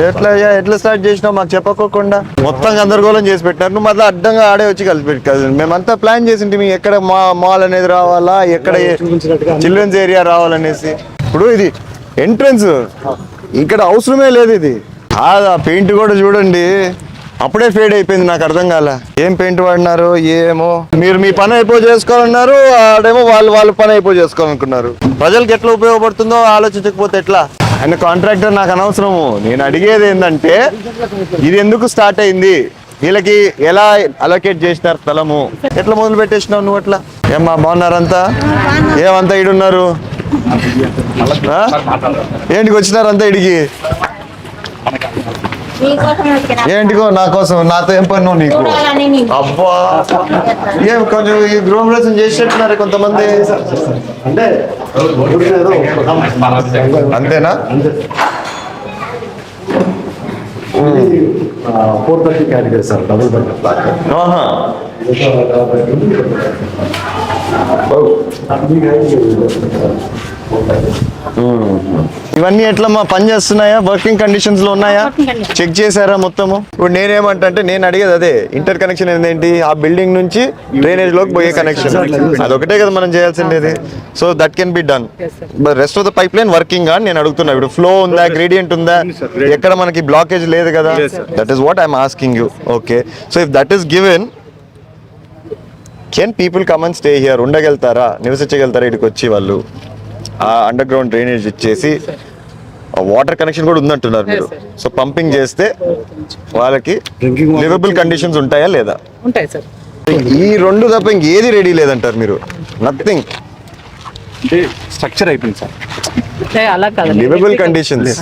ఎట్లా స్టార్ట్ చేసినావు మాకు చెప్పకోకుండా? మొత్తం గందరగోళం చేసి పెట్టారు. నువ్వు మళ్ళీ అడ్డంగా ఆడే వచ్చి కలిపి పెట్టారు. మేమంతా ప్లాన్ చేసింటి మీ ఎక్కడ మాల్ అనేది రావాలా, ఎక్కడ చిల్డ్రన్స్ ఏరియా రావాలనేసి. ఇప్పుడు ఇది ఎంట్రన్స్, ఇక్కడ అవసరమే లేదు. ఇది ఆ పెయింట్ కూడా చూడండి అప్పుడే ఫేడ్ అయిపోయింది. నాకు అర్థం కాల ఏం పెయింట్ వాడినారు ఏమో. మీరు మీ పని అయిపో చేసుకోవాలన్నారు, ఆడేమో వాళ్ళు పని అయిపో చేసుకోవాలనుకున్నారు. ప్రజలకు ఎట్లా ఉపయోగపడుతుందో ఆలోచించకపోతే ఎట్లా? ఆయన కాంట్రాక్టర్ నాకు అనవసరము. నేను అడిగేది ఏంటంటే ఇది ఎందుకు స్టార్ట్ అయింది, వీళ్ళకి ఎలా అలొకేట్ చేసినారు స్థలము, ఎట్లా మొదలు పెట్టేసినావు నువ్వు? అట్లా ఏమ్మా బాగున్నారంతా? ఏమంతా ఇడున్నారు? ఏంటికి వచ్చినారంతా ఇడికి? ఏంటికో నా కోసం, నాతో ఏం పని నువ్వు? నీకు అబ్బా ఏం కొంచెం ఈ గృహప్రవేశం చేసేట్టున్నారు కొంతమంది. అంతేనా? 430 కేటగిరీ సార్, డబుల్ బెడ్. ఇవన్నీ ఎట్లా మా పని చేస్తున్నాయా? వర్కింగ్ కండిషన్స్ లో ఉన్నాయా? చెక్ చేశారా మొత్తము? ఇప్పుడు నేనేమంటే నేను అడిగేది అదే, ఇంటర్ కనెక్షన్ ఏంటి? ఆ బిల్డింగ్ నుంచి డ్రైనేజ్ లోకి పోయే కనెక్షన్, అదొకటే కదా మనం చేయాల్సిండేది. So that can be done. Rest of the pipeline working అని నేను అడుగుతున్నా. ఇప్పుడు ఫ్లో ఉందా, గ్రేడియంట్ ఉందా, ఎక్కడ మనకి బ్లాకేజ్ లేదు కదా? That is what I'm asking you. Okay, so if that is given, can people come and stay here? ఉండగలుగుతారా, నివసించగలుగుతారా ఇక్కడికి వచ్చి? వాళ్ళు ఆ అండర్ గ్రౌండ్ డ్రైనేజ్ ఇచ్చేసి వాటర్ కనెక్షన్ కూడా ఉందంటున్నారు మీరు. సో పంపింగ్ చేస్తే వాళ్ళకి లివబుల్ కండిషన్స్ ఉంటాయా లేదా? ఉంటాయి సార్. ఈ రెండు తప్ప ఇంకేది రెడీ లేదంటారు మీరు? నథింగ్. స్ట్రక్చర్ అయిపోయింది సార్, అలా కాదు, లివబుల్ కండిషన్స్.